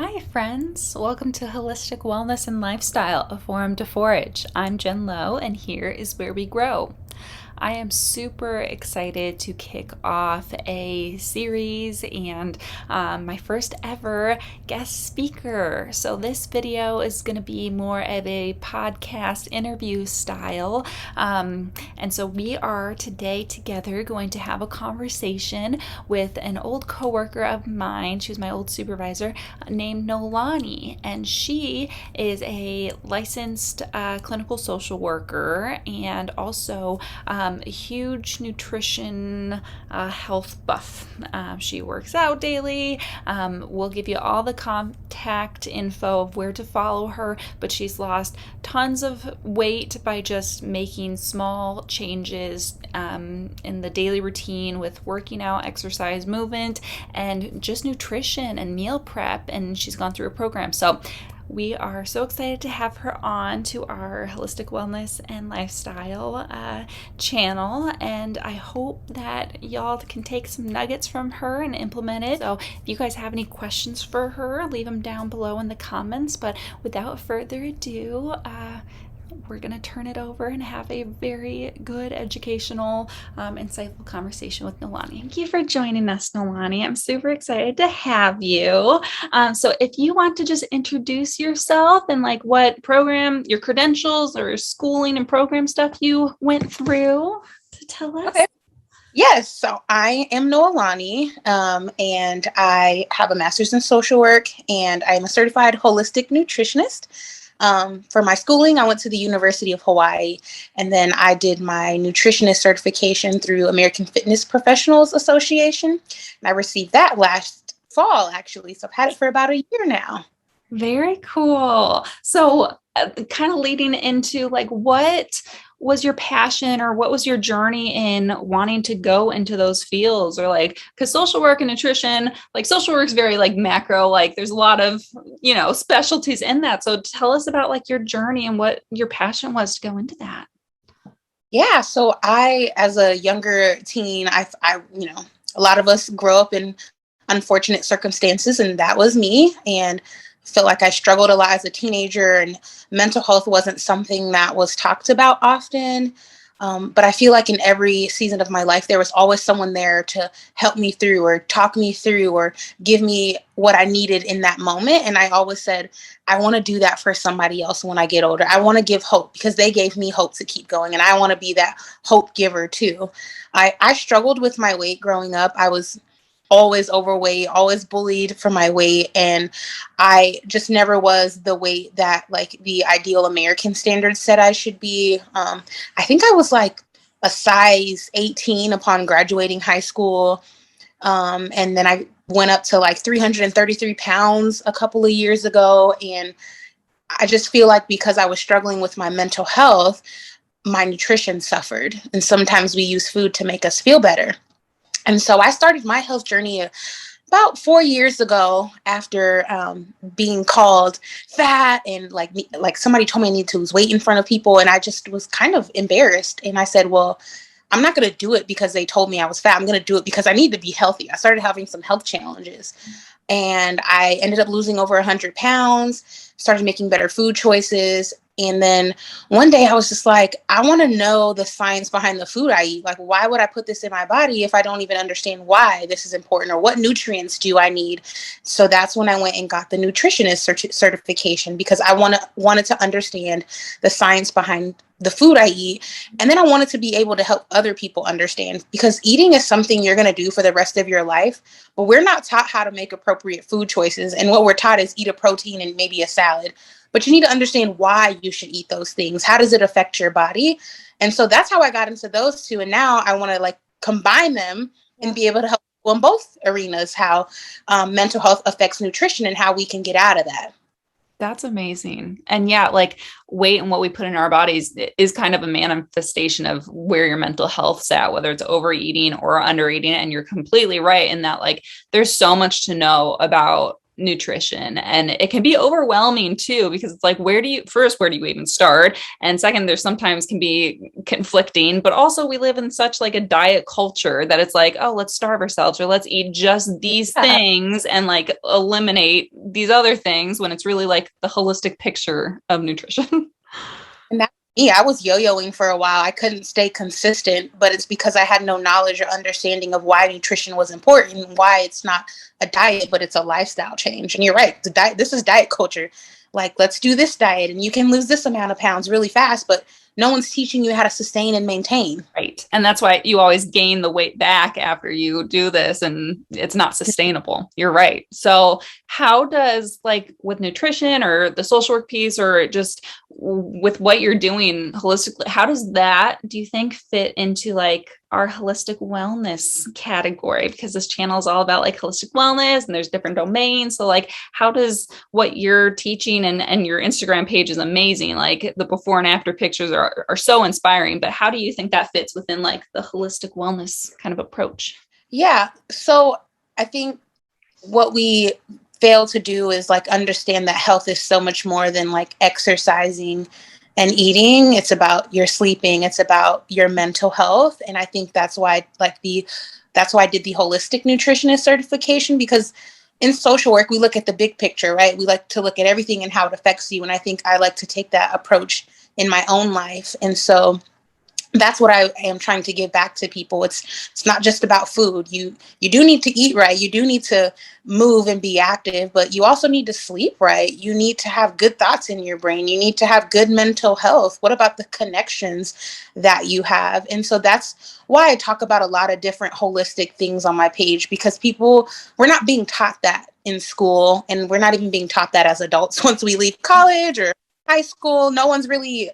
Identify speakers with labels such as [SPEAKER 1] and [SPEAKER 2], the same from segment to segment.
[SPEAKER 1] Hi, friends. Welcome to Holistic Wellness and Lifestyle, a forum to forage. I'm Jen Lowe, and here is where we grow. I am super excited to kick off a series and my first ever guest speaker. So, this video is going to be more of a podcast interview style. And so, we are today together going to have a conversation with an old coworker of mine. She was my old supervisor named Nolani, and she is a licensed clinical social worker and also a huge nutrition health buff. She works out daily. We'll give you all the contact info of where to follow her, but she's lost tons of weight by just making small changes in the daily routine with working out, exercise, movement, and just nutrition and meal prep. And she's gone through a program. So we are so excited to have her on to our Holistic Wellness and Lifestyle channel, and I hope that y'all can take some nuggets from her and implement it. So if you guys have any questions for her, leave them down below in the comments. But without further ado, we're going to turn it over and have a very good, educational, insightful conversation with Nolani. Thank you for joining us, Nolani. I'm super excited to have you. So if you want to just introduce yourself and like what program, your credentials or schooling and program stuff you went through to tell us.
[SPEAKER 2] Okay. Yes, so I am Noelani, and I have a master's in social work, and I am a certified holistic nutritionist. For my schooling, I went to the University of Hawaii, and then I did my nutritionist certification through American Fitness Professionals Association, and I received that last fall, actually. So I've had it for about a year now.
[SPEAKER 1] Very cool. So kind of leading into like, what was your passion or what was your journey in wanting to go into those fields? Or like, because social work and nutrition, like social work is very like macro, like there's a lot of, specialties in that. So tell us about like your journey and what your passion was to go into that.
[SPEAKER 2] Yeah, so as a younger teen, a lot of us grow up in unfortunate circumstances, and that was me. And felt like I struggled a lot as a teenager, and mental health wasn't something that was talked about often. But I feel like in every season of my life, there was always someone there to help me through or talk me through or give me what I needed in that moment. And I always said, I want to do that for somebody else when I get older. I want to give hope because they gave me hope to keep going. And I want to be that hope giver too. I struggled with my weight growing up. I was always overweight, always bullied for my weight. And I just never was the weight that like the ideal American standard said I should be. I think I was like a size 18 upon graduating high school. And then I went up to like 333 pounds a couple of years ago. And I just feel like because I was struggling with my mental health, my nutrition suffered. And sometimes we use food to make us feel better. And so I started my health journey about 4 years ago after being called fat and like somebody told me I needed to lose weight in front of people. And I just was kind of embarrassed. And I said, well, I'm not going to do it because they told me I was fat. I'm going to do it because I need to be healthy. I started having some health challenges and I ended up losing over 100 pounds, started making better food choices. And then one day I was just like, I want to know the science behind the food I eat. Like, why would I put this in my body if I don't even understand why this is important or what nutrients do I need? So that's when I went and got the nutritionist certification because I wanted to understand the science behind the food I eat. And then I wanted to be able to help other people understand because eating is something you're going to do for the rest of your life, but we're not taught how to make appropriate food choices. And what we're taught is eat a protein and maybe a salad. But you need to understand why you should eat those things. How does it affect your body? And so that's how I got into those two. And now I want to like combine them and be able to help people in both arenas, how mental health affects nutrition and how we can get out of that.
[SPEAKER 1] That's amazing. And yeah, like weight and what we put in our bodies is kind of a manifestation of where your mental health's at, whether it's overeating or undereating. And you're completely right in that, like, there's so much to know about nutrition, and it can be overwhelming too, because it's like, where do you even start? And second, there's sometimes can be conflicting, but also we live in such like a diet culture that it's like, oh, let's starve ourselves, or let's eat just these
[SPEAKER 2] Yeah.
[SPEAKER 1] things and like eliminate these other things, when it's really like the holistic picture of nutrition.
[SPEAKER 2] And that's me. I was yo-yoing for a while. I couldn't stay consistent, but it's because I had no knowledge or understanding of why nutrition was important, why it's not a diet, but it's a lifestyle change. And you're right. The diet, this is diet culture. Like, let's do this diet and you can lose this amount of pounds really fast, but no one's teaching you how to sustain and maintain.
[SPEAKER 1] Right. And that's why you always gain the weight back after you do this, and it's not sustainable. You're right. So, how does, like, with nutrition or the social work piece, or just with what you're doing holistically, how does that, do you think, fit into like our holistic wellness category? Because this channel is all about like holistic wellness and there's different domains. So, like, how does what you're teaching, and your Instagram page is amazing. Like, the before and after pictures are so inspiring, but how do you think that fits within like the holistic wellness kind of approach?
[SPEAKER 2] Yeah. So I think what we fail to do is like understand that health is so much more than like exercising and eating. It's about your sleeping, it's about your mental health. And I think that's why I did the holistic nutritionist certification, because in social work we look at the big picture, right? We like to look at everything and how it affects you. And I think I like to take that approach in my own life. And so that's what I am trying to give back to people. It's not just about food. You do need to eat right. You do need to move and be active, but you also need to sleep right. You need to have good thoughts in your brain. You need to have good mental health. What about the connections that you have? And so that's why I talk about a lot of different holistic things on my page, because we're not being taught that in school, and we're not even being taught that as adults once we leave college or high school. No one's really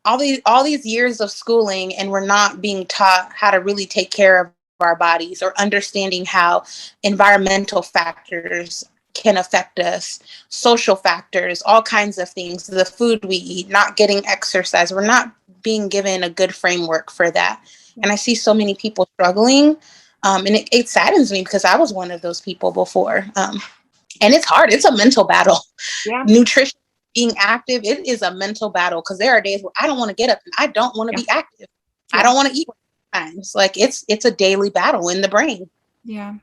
[SPEAKER 2] all these years of schooling, and we're not being taught how to really take care of our bodies, or understanding how environmental factors can affect us, social factors, all kinds of things, the food we eat, not getting exercise. We're not being given a good framework for that. And I see so many people struggling. And it saddens me, because I was one of those people before. And it's hard. It's a mental battle.
[SPEAKER 1] Yeah.
[SPEAKER 2] Nutrition, being active, it is a mental battle, because there are days where I don't want to get up and I don't want to
[SPEAKER 1] Yeah.
[SPEAKER 2] be active. I
[SPEAKER 1] Yeah.
[SPEAKER 2] don't want to eat times. Like, it's a daily battle in the brain.
[SPEAKER 1] Yeah.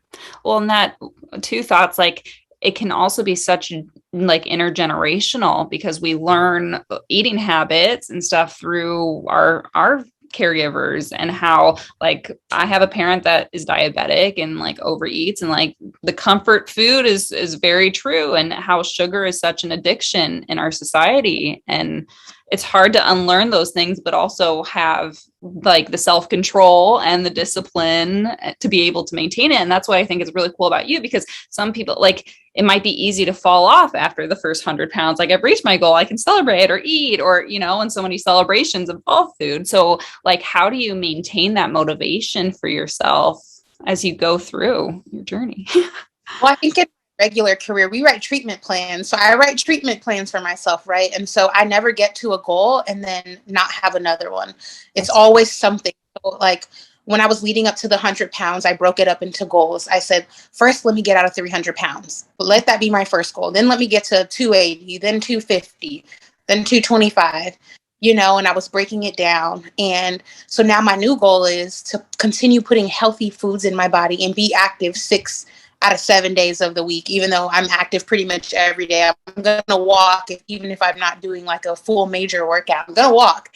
[SPEAKER 1] Well, and that, two thoughts, like, it can also be such like intergenerational, because we learn eating habits and stuff through our caregivers, and how, like, I have a parent that is diabetic and like overeats, and like the comfort food is very true, and how sugar is such an addiction in our society. And it's hard to unlearn those things, but also have like the self-control and the discipline to be able to maintain it. And that's what I think is really cool about you, because some people, like, it might be easy to fall off after the first 100 pounds. Like, I've reached my goal, I can celebrate or eat, or, and so many celebrations involve food. So, like, how do you maintain that motivation for yourself as you go through your journey?
[SPEAKER 2] Well, I think in regular career, we write treatment plans. So I write treatment plans for myself, right? And so I never get to a goal and then not have another one. It's always something. So, like, when I was leading up to the 100 pounds, I broke it up into goals. I said, first, let me get out of 300 pounds. Let that be my first goal. Then let me get to 280, then 250, then 225. And I was breaking it down. And so now my new goal is to continue putting healthy foods in my body and be active 6 out of 7 days of the week, even though I'm active pretty much every day. I'm going to walk, even if I'm not doing like a full major workout, I'm going to walk.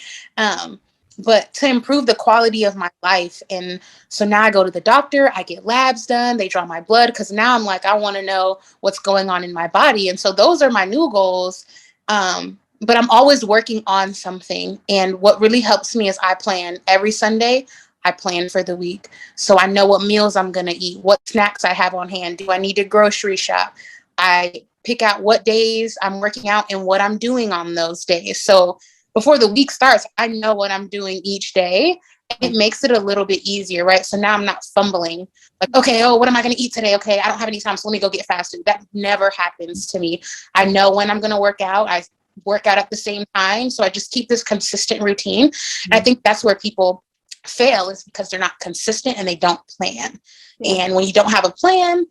[SPEAKER 2] But to improve the quality of my life. And so now I go to the doctor, I get labs done, they draw my blood, because now I'm like, I want to know what's going on in my body. And so those are my new goals. But I'm always working on something. And what really helps me is I plan every Sunday. I plan for the week. So I know what meals I'm going to eat, what snacks I have on hand. Do I need to grocery shop? I pick out what days I'm working out and what I'm doing on those days. So before the week starts, I know what I'm doing each day. It makes it a little bit easier, right? So now I'm not fumbling. Like, okay, what am I going to eat today? Okay, I don't have any time, so let me go get fast food. That never happens to me. I know when I'm going to work out. I work out at the same time. So I just keep this consistent routine. And I think that's where people fail, is because they're not consistent and they don't plan. Yeah. And when you don't have a plan,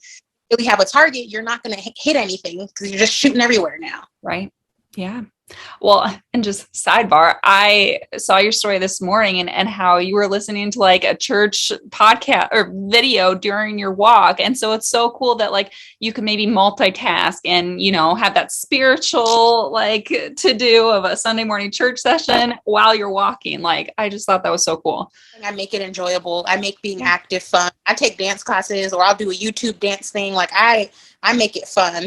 [SPEAKER 2] really have a target, you're not going to hit anything because you're just shooting everywhere now.
[SPEAKER 1] Right. Yeah. Well, and just sidebar, I saw your story this morning and how you were listening to like a church podcast or video during your walk. And so it's so cool that like you can maybe multitask and, you know, have that spiritual like to do of a Sunday morning church session while you're walking. Like, I just thought that was so cool.
[SPEAKER 2] I make it enjoyable. I make being active fun. I take dance classes, or I'll do a YouTube dance thing. Like I make it fun.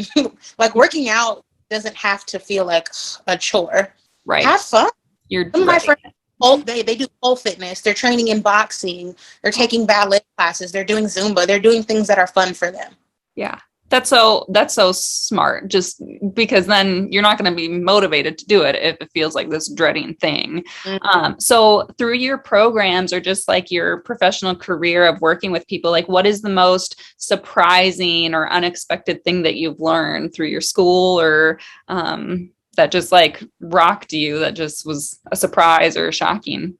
[SPEAKER 2] Like working out doesn't have to feel like a chore.
[SPEAKER 1] Right.
[SPEAKER 2] Have fun.
[SPEAKER 1] Some
[SPEAKER 2] of my friends, they do pole fitness. They're training in boxing. They're taking ballet classes. They're doing Zumba. They're doing things that are fun for them.
[SPEAKER 1] Yeah. That's so smart, just because then you're not going to be motivated to do it if it feels like this dreading thing. Mm-hmm. So through your programs or just like your professional career of working with people, like what is the most surprising or unexpected thing that you've learned through your school or that just like rocked you, that just was a surprise or shocking?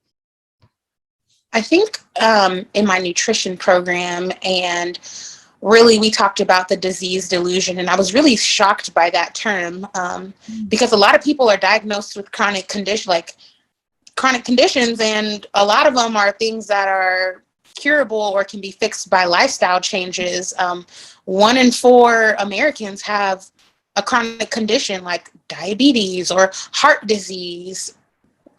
[SPEAKER 2] I think in my nutrition program, and really we talked about the disease delusion, and I was really shocked by that term because a lot of people are diagnosed with chronic conditions, and a lot of them are things that are curable or can be fixed by lifestyle changes. 1 in 4 Americans have a chronic condition like diabetes or heart disease,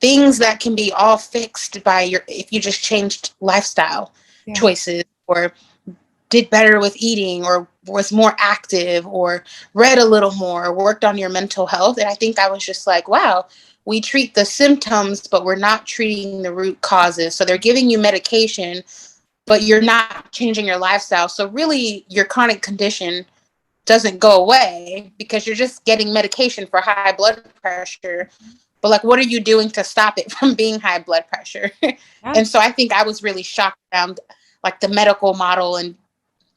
[SPEAKER 2] things that can be all fixed by if you just changed lifestyle choices, or did better with eating, or was more active, or read a little more, or worked on your mental health. And I think I was just like, wow, we treat the symptoms, but we're not treating the root causes. So they're giving you medication, but you're not changing your lifestyle. So really your chronic condition doesn't go away because you're just getting medication for high blood pressure. But like, what are you doing to stop it from being high blood pressure? And so I think I was really shocked around like the medical model and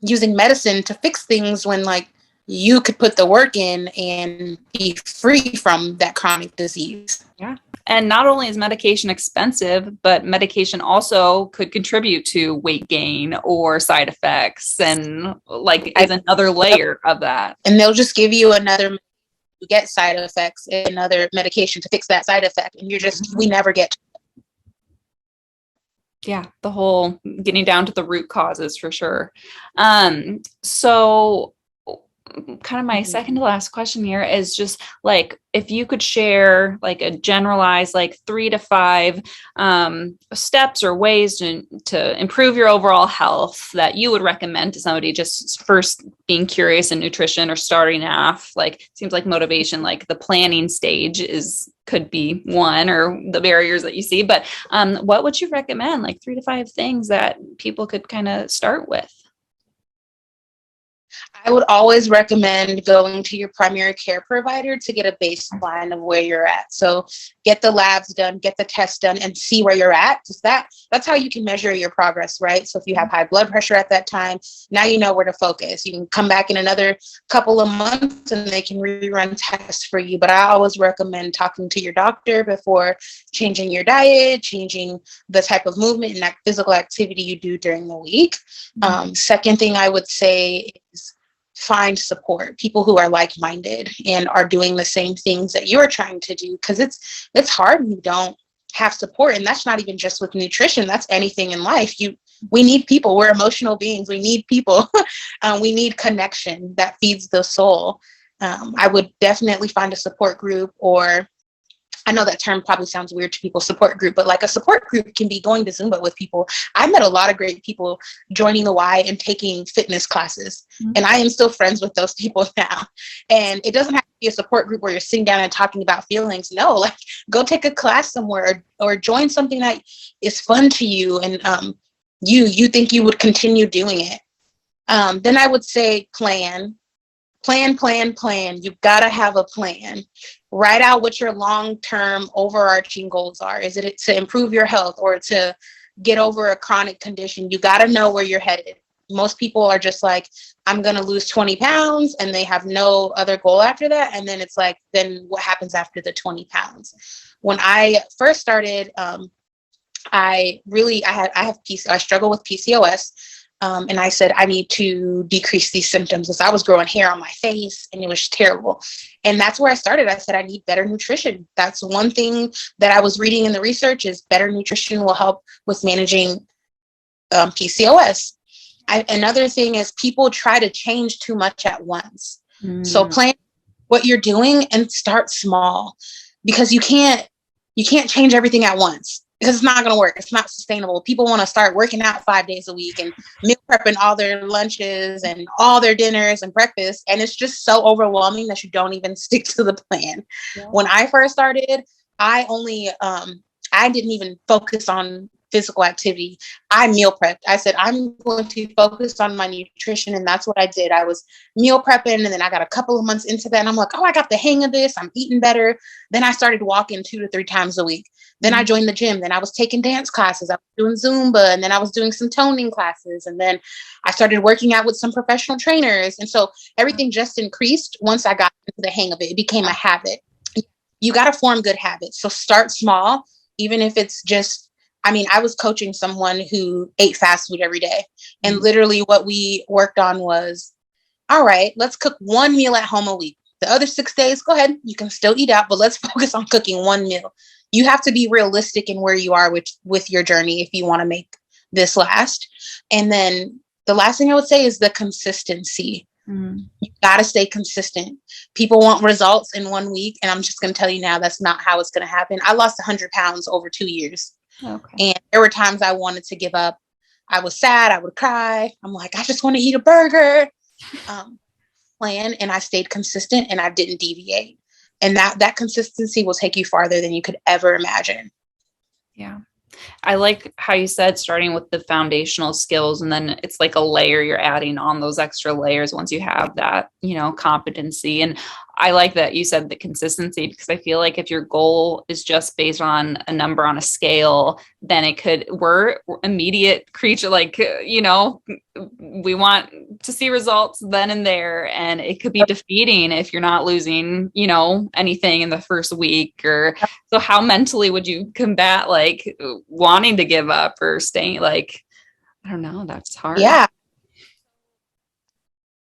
[SPEAKER 2] using medicine to fix things when like you could put the work in and be free from that chronic disease.
[SPEAKER 1] Yeah. And not only is medication expensive, but medication also could contribute to weight gain or side effects, and like is another layer of that.
[SPEAKER 2] And they'll just give you another, you get side effects, another medication to fix that side effect. And we never get to.
[SPEAKER 1] Yeah, the whole getting down to the root causes for sure. So kind of my second to last question here is just like, if you could share like a generalized, like 3 to 5 steps or ways to improve your overall health that you would recommend to somebody just first being curious in nutrition or starting off. Like, seems like motivation, like the planning stage could be one, or the barriers that you see, but what would you recommend, like 3 to 5 things that people could kind of start with?
[SPEAKER 2] I would always recommend going to your primary care provider to get a baseline of where you're at. So get the labs done, get the tests done, and see where you're at. Because that's how you can measure your progress, right? So if you have high blood pressure at that time, now you know where to focus. You can come back in another couple of months and they can rerun tests for you. But I always recommend talking to your doctor before changing your diet, changing the type of movement and that physical activity you do during the week. Second thing I would say is find support, people who are like-minded and are doing the same things that you're trying to do, because it's hard when you don't have support. And that's not even just with nutrition, that's anything in life. We need people. We're emotional beings. We need people. We need connection that feeds the soul. I would definitely find a support group, or I know that term probably sounds weird to people, support group, but like a support group can be going to Zumba with people. I met a lot of great people joining the Y and taking fitness classes. And I am still friends with those people now. And it doesn't have to be a support group where you're sitting down and talking about feelings. No, like go take a class somewhere, or join something that is fun to you and you think you would continue doing it. Then I would say plan. You've got to have a plan. Write out what your long-term overarching goals are. Is it to improve your health or to get over a chronic condition? You got to know where you're headed. Most people are just like, I'm going to lose 20 pounds, and they have no other goal after that. And then it's like, then what happens after the 20 pounds? When I first started, I struggle with PCOS. And I said, I need to decrease these symptoms because I was growing hair on my face and it was terrible. And that's where I started. I said, I need better nutrition. That's one thing that I was reading in the research is better nutrition will help with managing PCOS. Another thing is people try to change too much at once. So plan what you're doing and start small because you can't change everything at once because it's not going to work. It's not sustainable. People want to start working out 5 days a week and meal prepping all their lunches and all their dinners and breakfast. And it's just so overwhelming that you don't even stick to the plan. Yeah. When I first started, I only, I didn't even focus on physical activity. I meal prepped. I said, I'm going to focus on my nutrition. And that's what I did. I was meal prepping. And then I got a couple of months into that. And I'm like, oh, I got the hang of this. I'm eating better. Then I started walking 2 to 3 times a week. Then I joined the gym. Then I was taking dance classes. I was doing Zumba. And then I was doing some toning classes. And then I started working out with some professional trainers. And so everything just increased once I got into the hang of it. It became a habit. You got to form good habits. So start small, even if it's just, I was coaching someone who ate fast food every day. And literally what we worked on was, all right, let's cook one meal at home a week. The other 6 days, go ahead. You can still eat out, but let's focus on cooking one meal. You have to be realistic in where you are with your journey if you want to make this last. And then the last thing I would say is the consistency. You got to stay consistent. People want results in 1 week. And I'm just going to tell you now, that's not how it's going to happen. I lost 100 pounds over 2 years. Okay. And there were times I wanted to give up. I was sad. I would cry. I'm like, I just want to eat a burger. Plan. And I stayed consistent and I didn't deviate. And that consistency will take you farther than you could ever imagine.
[SPEAKER 1] Yeah. I like how you said starting with the foundational skills and then it's like a layer you're adding on those extra layers once you have that, competency. And I like that you said the consistency because I feel like if your goal is just based on a number on a scale, then we're immediate creature, we want to see results then and there. And it could be defeating if you're not losing, anything in the first week so how mentally would you combat wanting to give up or staying I don't know, that's hard.
[SPEAKER 2] Yeah.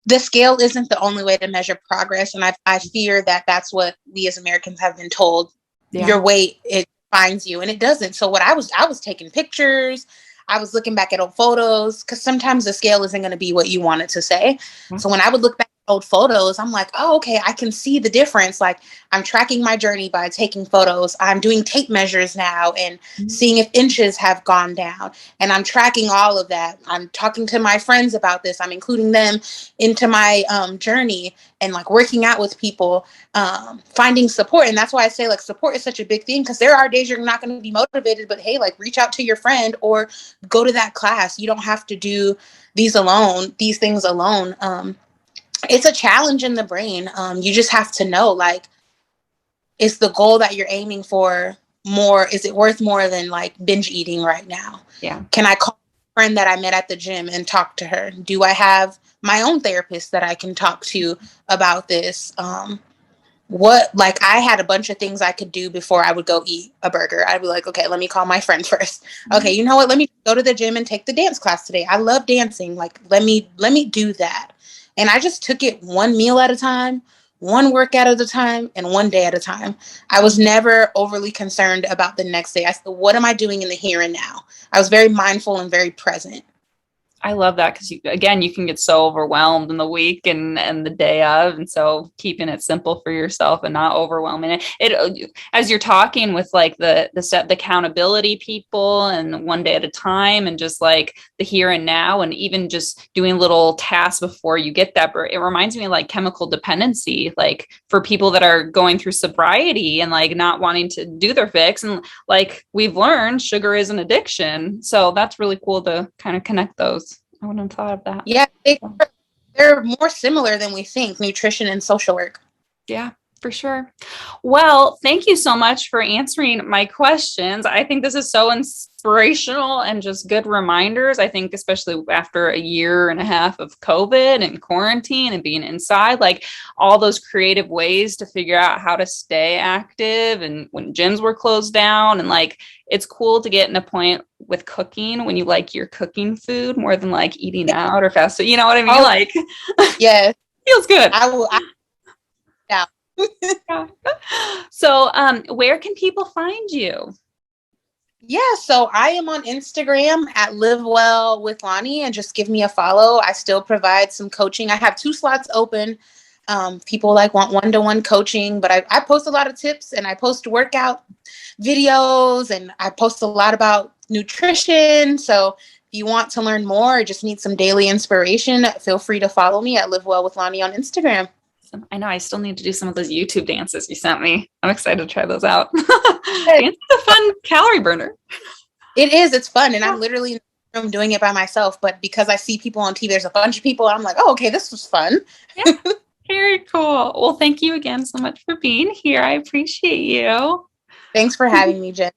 [SPEAKER 2] The scale isn't the only way to measure progress. And I fear that that's what we as Americans have been told. Yeah. Your weight, it defines you, and it doesn't. So what I was taking pictures. I was looking back at old photos because sometimes the scale isn't going to be what you want it to say. Mm-hmm. So when I would look back at old photos, I'm like, oh, okay, I can see the difference. Like I'm tracking my journey by taking photos. I'm doing tape measures now and seeing if inches have gone down. And I'm tracking all of that. I'm talking to my friends about this. I'm including them into my journey and working out with people, finding support. And that's why I say support is such a big thing because there are days you're not going to be motivated, but hey, reach out to your friend or go to that class. You don't have to do these things alone. It's a challenge in the brain. You just have to know, is the goal that you're aiming for more? Is it worth more than binge eating right now? Yeah. Can I call a friend that I met at the gym and talk to her? Do I have my own therapist that I can talk to about this? I had a bunch of things I could do before I would go eat a burger. I'd be like, okay, let me call my friend first. Okay, you know what? Let me go to the gym and take the dance class today. I love dancing. Let me do that. And I just took it one meal at a time, one workout at a time, and one day at a time. I was never overly concerned about the next day. I said, what am I doing in the here and now? I was very mindful and very present.
[SPEAKER 1] I love that because you can get so overwhelmed in the week and the day of, and so keeping it simple for yourself and not overwhelming it. As you're talking with the accountability people and one day at a time, and just the here and now, and even just doing little tasks before you get that. It reminds me of chemical dependency, for people that are going through sobriety and not wanting to do their fix, and we've learned sugar is an addiction, so that's really cool to kind of connect those. I wouldn't have thought of that.
[SPEAKER 2] Yeah, they're more similar than we think, nutrition and social work.
[SPEAKER 1] Yeah. For sure. Well, thank you so much for answering my questions. I think this is so inspirational and just good reminders. I think, especially after a year and a half of COVID and quarantine and being inside, like all those creative ways to figure out how to stay active and when gyms were closed down. And like, it's cool to get in a point with cooking when you like your cooking food more than like eating out or fast food. You know what I mean?
[SPEAKER 2] Oh,
[SPEAKER 1] Like,
[SPEAKER 2] yes.
[SPEAKER 1] feels good.
[SPEAKER 2] I will. Yeah.
[SPEAKER 1] Yeah. So, where can people find you?
[SPEAKER 2] Yeah, so I am on Instagram at Live Well with Lonnie, and just give me a follow. I still provide some coaching. I have 2 slots open. People like want one-to-one coaching, but I post a lot of tips and I post workout videos and I post a lot about nutrition. So if you want to learn more or just need some daily inspiration, feel free to follow me at Live Well with Lonnie on Instagram.
[SPEAKER 1] I know I still need to do some of those YouTube dances you sent me. I'm excited to try those out. Dance is a fun calorie burner.
[SPEAKER 2] It is. It's fun. And
[SPEAKER 1] Yeah.
[SPEAKER 2] I'm literally in the room doing it by myself. But because I see people on TV, there's a bunch of people. And I'm like, oh, okay, this was fun.
[SPEAKER 1] Yeah. Very cool. Well, thank you again so much for being here. I appreciate you.
[SPEAKER 2] Thanks for having me, Jen.